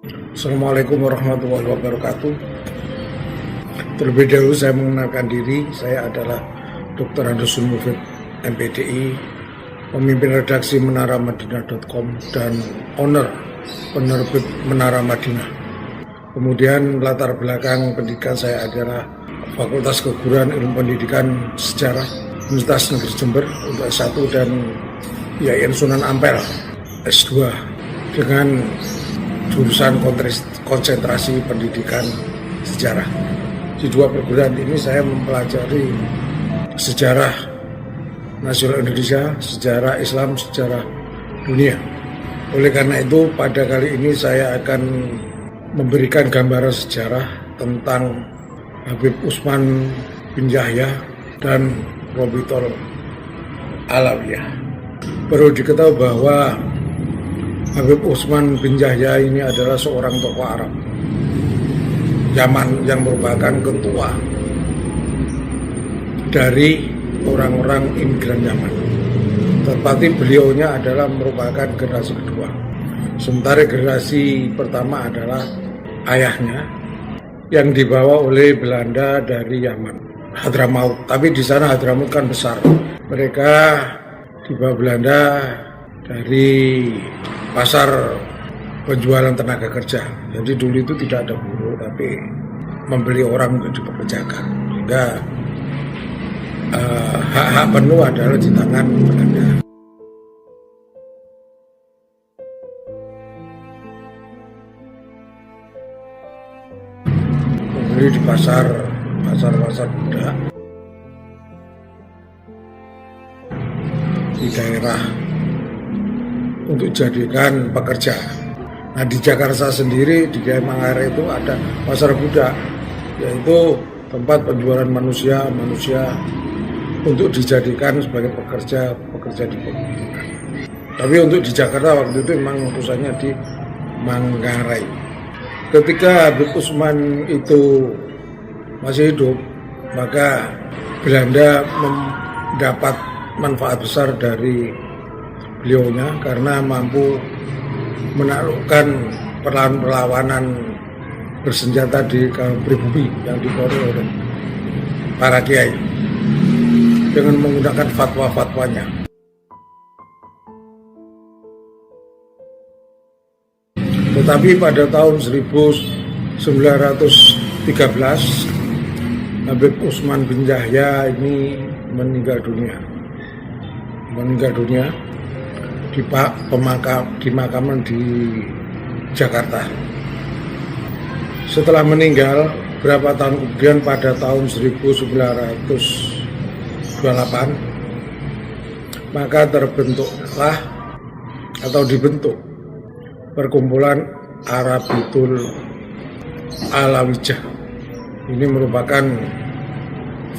Assalamualaikum warahmatullahi wabarakatuh. Terlebih dahulu saya mengenalkan diri, saya adalah Dr. Andusun Mufid, MPDI, pemimpin redaksi menaramadinah.com dan owner penerbit Menara Madinah. Kemudian latar belakang pendidikan saya adalah Fakultas Keguruan Ilmu Pendidikan Sejarah Universitas Negeri Jember untuk S1 dan IAIN Sunan Ampel S2 dengan jurusan konsentrasi pendidikan sejarah. Di dua perguruan ini saya mempelajari sejarah nasional Indonesia, sejarah Islam, sejarah dunia. Oleh karena itu pada kali ini saya akan memberikan gambaran sejarah tentang Habib Utsman bin Yahya dan Robitul Alawiyah. Perlu diketahui bahwa Habib Utsman bin Yahya ini adalah seorang tokoh Arab Yaman yang merupakan ketua dari orang-orang imigran Yaman. Tetapi beliaunya adalah merupakan generasi kedua. Sementara generasi pertama adalah ayahnya yang dibawa oleh Belanda dari Yaman, Hadramaut. Tapi di sana Hadramaut kan besar. Mereka dibawa Belanda dari pasar penjualan tenaga kerja. Jadi dulu itu tidak ada buruh, tapi membeli orang untuk dipekerjakan. Sehingga hak-hak penuh adalah di tangan Belanda. Membeli di pasar budak di daerah untuk jadikan pekerja. Nah di Jakarta sendiri di Gaya Manggarai itu ada pasar budak, yaitu tempat penjualan manusia untuk dijadikan sebagai pekerja di pembangunan. Tapi untuk di Jakarta waktu itu memang urusannya di Manggarai. Ketika Habib Utsman itu masih hidup, maka Belanda mendapat manfaat besar dari beliaunya karena mampu menaklukkan perlawanan bersenjata di pribumi yang dibawa oleh para kiai dengan menggunakan fatwa-fatwanya. Tetapi pada tahun 1913 Habib Utsman bin Yahya ini meninggal dunia dimakaman di Jakarta. Setelah meninggal berapa tahun kemudian pada tahun 1928 maka dibentuk perkumpulan Arabitul Alawiyah. Ini merupakan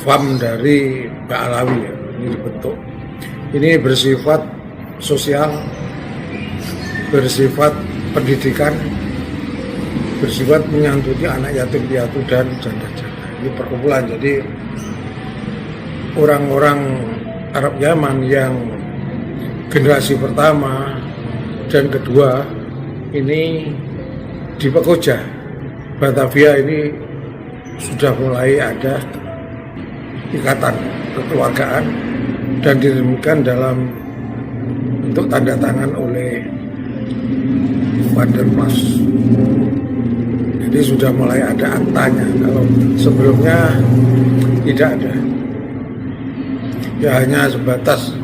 fam dari Mbak Alawi ya. Ini dibentuk. Ini bersifat sosial, bersifat pendidikan, bersifat menyantuni anak yatim piatu dan janda-janda. Ini perkumpulan. Jadi orang-orang Arab Yaman yang generasi pertama dan kedua ini di Pekoja, Batavia ini sudah mulai ada ikatan kekeluargaan dan diresmikan dalam bentuk tanda tangan oleh Vanderplas. Jadi sudah mulai ada aktanya. Kalau sebelumnya tidak ada, ya hanya sebatas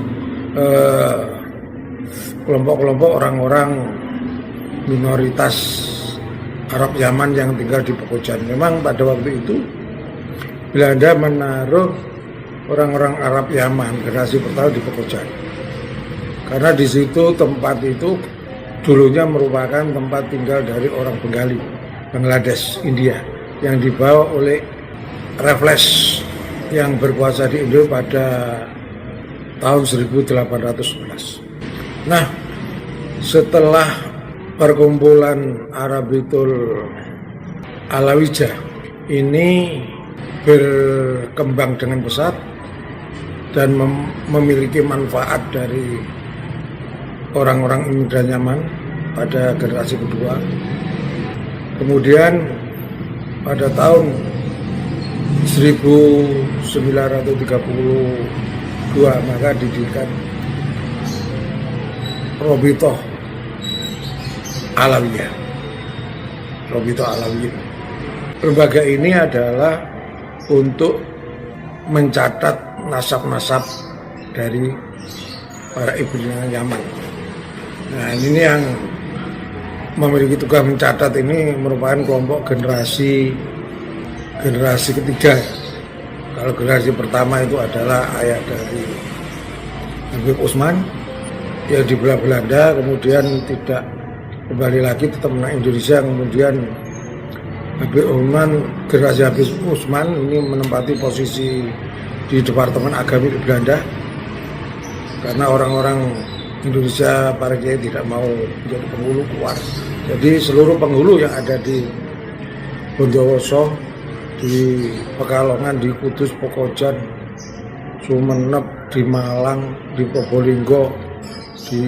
kelompok-kelompok orang-orang minoritas Arab Yaman yang tinggal di Pekojan. Memang pada waktu itu Belanda menaruh orang-orang Arab Yaman generasi pertama di Pekojan. Karena di situ tempat itu dulunya merupakan tempat tinggal dari orang Bengali, Bangladesh, India, yang dibawa oleh Raffles yang berkuasa di Indo pada tahun 1811. Nah, setelah perkumpulan Arabitul Alawiyah ini berkembang dengan pesat dan memiliki manfaat dari orang-orang imigran Yaman pada generasi kedua, Kemudian pada tahun 1932 maka didirikan Robitoh Alawiyah. Robitoh Alawiyah. Lembaga ini adalah untuk mencatat nasab-nasab dari para ibunya Yaman. Nah, ini yang memiliki tugas mencatat ini merupakan kelompok generasi ketiga. Kalau generasi pertama itu adalah ayah dari Habib Usman yang dibelah Belanda, kemudian tidak kembali lagi, tetap menang Indonesia. Kemudian Habib Usman, generasi Habib Usman ini menempati posisi di Departemen Agama di Belanda karena orang-orang Indonesia, para kiai tidak mau menjadi penghulu, keluar. Jadi seluruh penghulu yang ada di Bondowoso, di Pekalongan, di Kudus, Pokojan, Sumenep, di Malang, di Probolinggo, di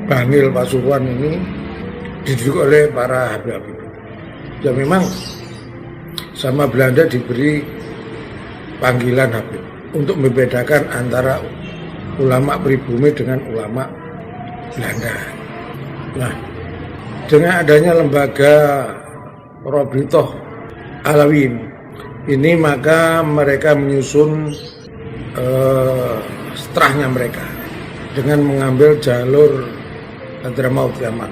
Bangil, Pasuruan ini dididik oleh para habib-habib. Ya memang sama Belanda diberi panggilan habib untuk membedakan antara ulama pribumi dengan ulama Belanda. Nah, dengan adanya lembaga Robitoh Alawiyah ini maka mereka menyusun setelahnya mereka dengan mengambil jalur Hadramaut Yaman,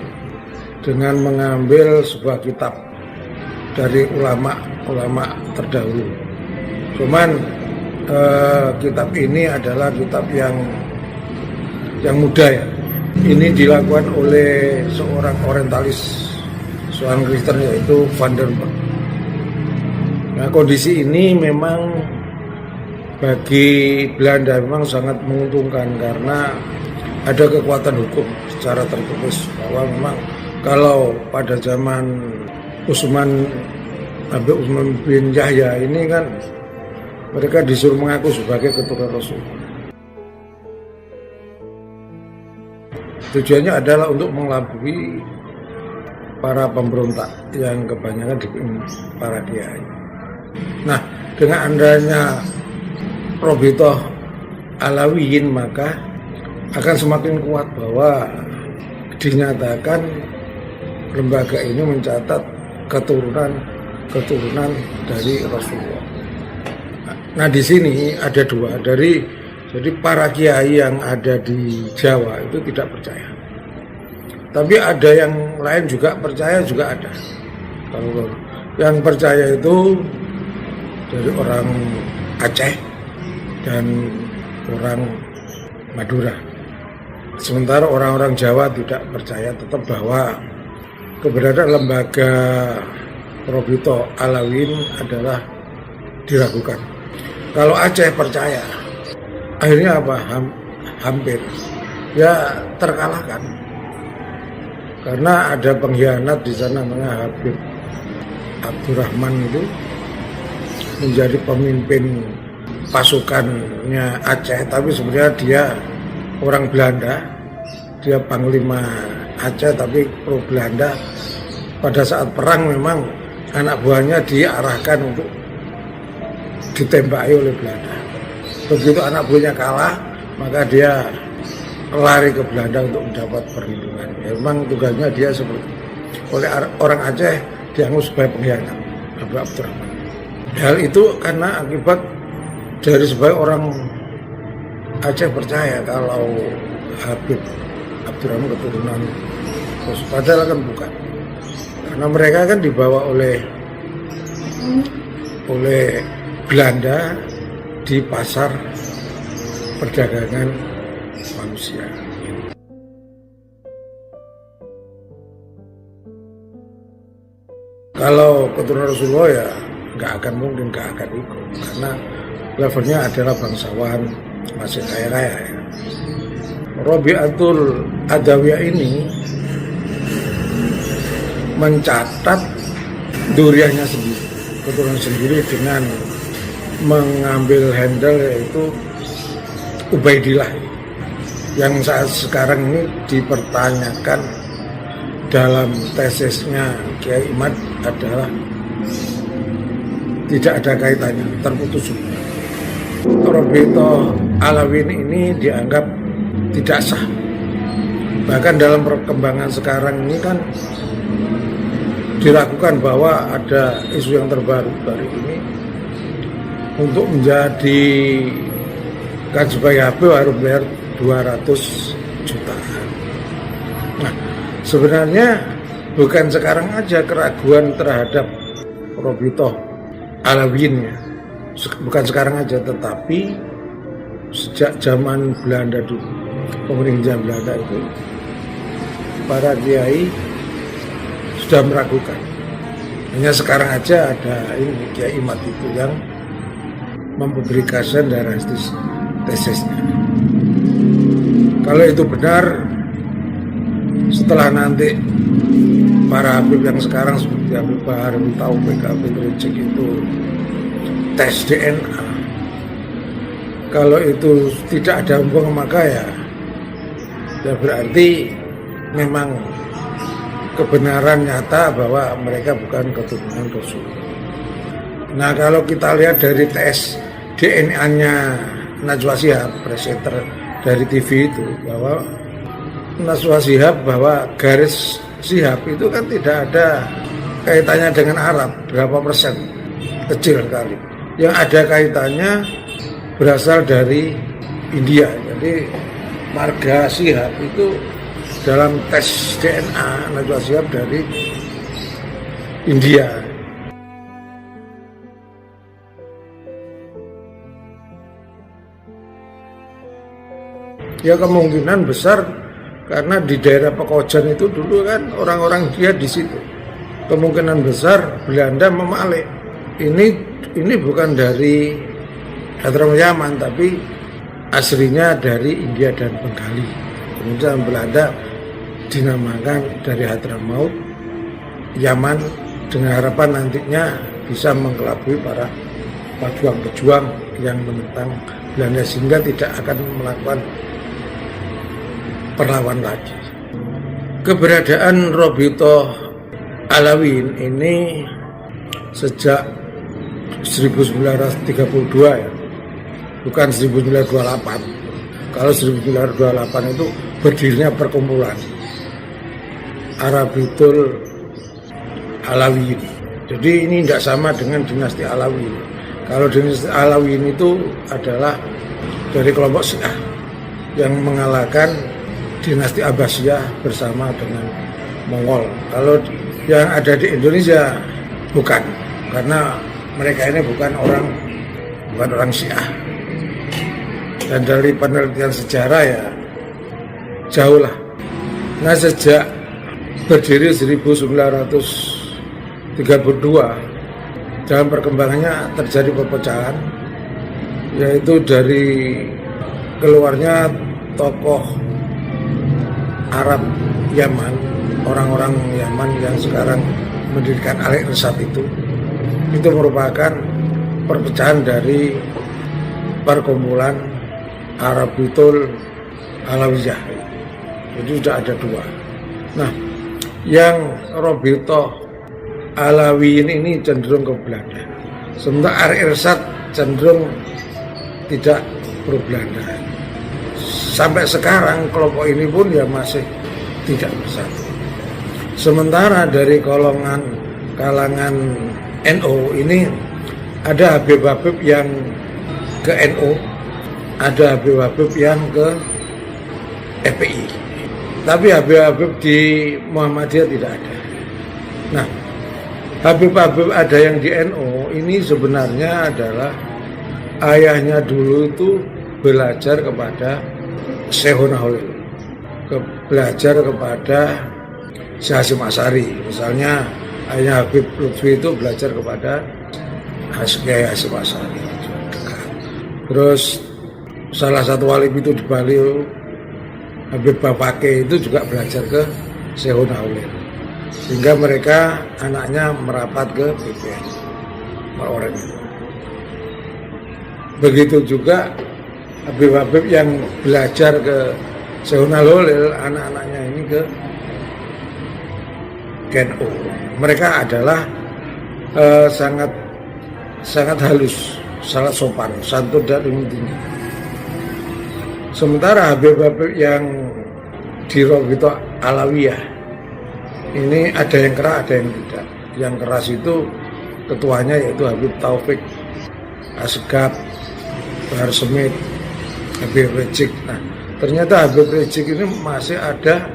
dengan mengambil sebuah kitab dari ulama terdahulu. Cuman kitab ini adalah kitab yang muda ya. Ini dilakukan oleh seorang orientalis, seorang Kristen yaitu Van der Berg. Nah, kondisi ini memang bagi Belanda memang sangat menguntungkan karena ada kekuatan hukum secara tertulis bahwa memang kalau pada zaman Habib Usman bin Yahya ini kan mereka disuruh mengaku sebagai keturunan Rasul. Tujuannya adalah untuk mengelabui para pemberontak yang kebanyakan dipimpin para kiai. Nah, dengan adanya Robitoh Alawiyah maka akan semakin kuat bahwa dinyatakan lembaga ini mencatat keturunan dari Rasulullah. Nah, di sini ada dua. Jadi para kiai yang ada di Jawa itu tidak percaya. Tapi ada yang lain juga percaya, juga ada. Kalau yang percaya itu dari orang Aceh dan orang Madura. Sementara orang-orang Jawa tidak percaya, tetap bahwa keberadaan lembaga Robitoh Alawiyah adalah diragukan. Kalau Aceh percaya, akhirnya apa? Hampir ya terkalahkan karena ada pengkhianat di sana. Namanya Habib Abdurrahman itu menjadi pemimpin pasukannya Aceh, tapi sebenarnya dia orang Belanda, dia panglima Aceh tapi pro Belanda. Pada saat perang memang anak buahnya diarahkan untuk ditembaki oleh Belanda. Begitu anak buahnya kalah, maka dia lari ke Belanda untuk mendapat perlindungan. Ya, memang tugasnya dia seperti oleh orang Aceh dianggap sebagai pengkhianat, Habib Abdurrahman. Hal itu karena akibat dari sebagai orang Aceh percaya kalau Habib Abdurrahman keturunan Rasul, padahal kan bukan. Karena mereka kan dibawa oleh Belanda di pasar perdagangan manusia. Kalau keturunan Rasulullah ya nggak akan mungkin, nggak akan ikut karena levelnya adalah bangsawan, masih kaya-kaya ya. Robiatul Adawiyah ini mencatat duriannya sendiri, keturunan sendiri dengan mengambil handle yaitu Ubaidillah yang saat sekarang ini dipertanyakan dalam tesisnya Kiai Imad adalah tidak ada kaitannya, terputus. Robito Alawiyun ini dianggap tidak sah. Bahkan dalam perkembangan sekarang ini kan diragukan bahwa ada isu yang terbaru dari ini untuk menjadi sebagai Habib harus bayar 200 juta. Nah, sebenarnya bukan sekarang aja keraguan terhadap Robito Alawiyun ya. Bukan sekarang aja, tetapi sejak zaman Belanda dulu, pemerintahan Belanda itu, para kiai sudah meragukan. Hanya sekarang aja ada ini Kiai Imad itu yang mempublikasikan drastis tesisnya. Kalau itu benar, setelah nanti para Habib yang sekarang seperti Habib Bahar, Taufik, Habib Rizik itu tes DNA, kalau itu tidak ada hubungan maka ya berarti memang kebenaran nyata bahwa mereka bukan keturunan Rasul. Nah, kalau kita lihat dari tes DNA-nya Najwa Shihab, presenter dari TV itu, bahwa Najwa Shihab bahwa garis Shihab itu kan tidak ada kaitannya dengan Arab, berapa persen, kecil sekali. Yang ada kaitannya berasal dari India. Jadi marga Shihab itu dalam tes DNA Najwa Shihab dari India. Ya kemungkinan besar karena di daerah Pekojan itu dulu kan orang-orang dia di situ. Kemungkinan besar Belanda memalek. Ini bukan dari Hadramaut Yaman, tapi aslinya dari India dan Bengali. Kemudian Belanda dinamakan dari Hadramaut Yaman dengan harapan nantinya bisa mengelabui para pejuang-pejuang yang menentang Belanda sehingga tidak akan melakukan perlawan lagi. Keberadaan Robito Alawiyun ini sejak 1932 ya, bukan 1928. Kalau 1928 itu berdirinya perkumpulan Arabitul Alawiyun. Jadi ini tidak sama dengan dinasti Alawiyun. Kalau dinasti Alawiyun itu adalah dari kelompok Syiah yang mengalahkan dinasti Abbasiyah bersama dengan Mongol. Kalau yang ada di Indonesia bukan, karena mereka ini bukan orang Syiah. Dan dari penelitian sejarah ya jauh lah. Nah, sejak berdiri 1932 dalam perkembangannya terjadi perpecahan, yaitu dari keluarnya tokoh Arab Yaman, orang-orang Yaman yang sekarang mendirikan Al-Irsyad itu merupakan perpecahan dari perkumpulan Arabitul Alawiyah. Jadi sudah ada dua. Nah, yang Robito Alawiyun ini cenderung ke Belanda, sementara Al-Irsyad cenderung tidak pro Belanda. Sampai sekarang kelompok ini pun ya masih tidak bersatu. Sementara dari kalangan NU ini ada Habib-Habib yang ke NU, ada Habib-Habib yang ke FPI. Tapi Habib-Habib di Muhammadiyah tidak ada. Nah, Habib-Habib ada yang di NU ini sebenarnya adalah ayahnya dulu itu belajar kepada Syekhuna Holil, belajar kepada Syekh Hasyim Asy'ari. Misalnya ayahnya Habib Lutfi itu belajar kepada Kiai Hasyim Asy'ari. Terus salah satu wali itu di Bali, Habib Bapake itu juga belajar ke Syekhuna Holil. Sehingga mereka anaknya merapat ke BPN orang itu. Begitu juga Habib-Habib yang belajar ke Syekhuna Holil, anak-anaknya ini ke NU. Mereka adalah sangat sangat halus, sangat sopan, santun dan ilmu tinggi. Sementara Habib-habib yang di Rabithah Alawiyah ini ada yang keras, ada yang tidak. Yang keras itu ketuanya yaitu Habib Taufik Asgaf, Bahar Smith, Habib Rizik. Nah, ternyata Habib Rizik ini masih ada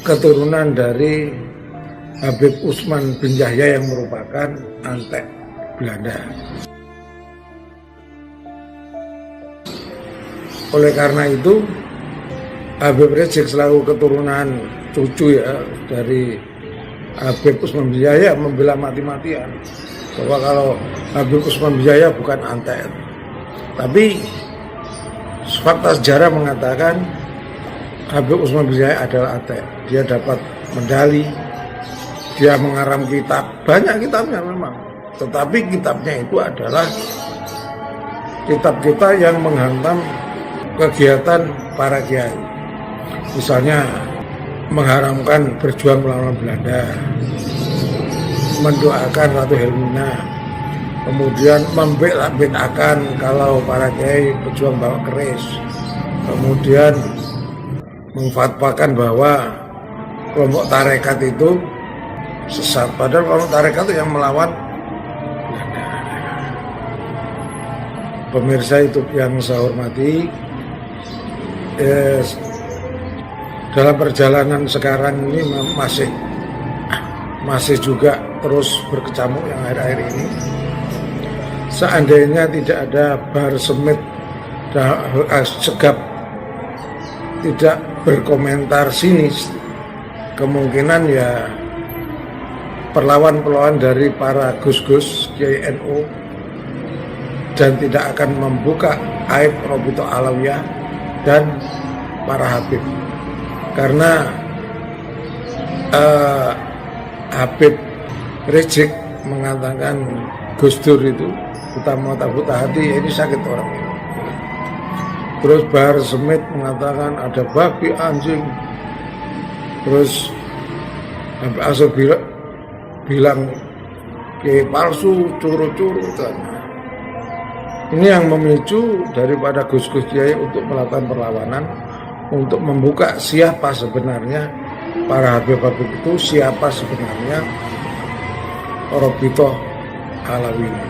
keturunan dari Habib Usman bin Yahya yang merupakan antek Belanda. Oleh karena itu, Habib Rizik selaku keturunan cucu ya dari Habib Usman bin Yahya membela mati-matian bahwa kalau Habib Usman bin Yahya bukan antek. Tapi fakta sejarah mengatakan Habib Usman bin Yahya adalah antek. Dia dapat medali, dia mengarang kitab, banyak kitabnya memang. Tetapi kitabnya itu adalah kitab-kitab yang menghantam kegiatan para kiai. Misalnya mengharamkan berjuang melawan Belanda, mendoakan Ratu Helmina, kemudian membedakkan kalau para kiai berjuang bawa keris, kemudian mengfatwakan bahwa kelompok tarekat itu sesat, padahal kelompok tarekat itu yang melawan Belanda. Pemirsa itu yang saya hormati, dalam perjalanan sekarang ini masih juga terus berkecamuk yang akhir-akhir ini. Seandainya tidak ada Bahar Smith dan Asgaf tidak berkomentar sinis, kemungkinan ya perlawan-perlawan dari para gus-gus Kiai NU dan tidak akan membuka aib Rabithah Alawiyah dan para habib. Karena Habib Rizik mengatakan Gus Dur itu utama buta hati, ini sakit orang ini. Terus Bahar Smith mengatakan ada babi, anjing. Terus Habib Asad bilang kayak palsu, curu-curu. Ini yang memicu daripada gus-gus kiai untuk melakukan perlawanan, untuk membuka siapa sebenarnya para habib-habib itu, siapa sebenarnya Rabithah Alawiyah.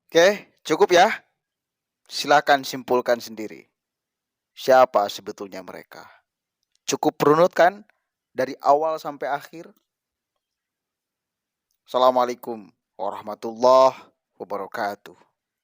Oke, cukup ya. Silakan simpulkan sendiri. Siapa sebetulnya mereka? Cukup runut kan? Dari awal sampai akhir. Assalamualaikum warahmatullahi wabarakatuh.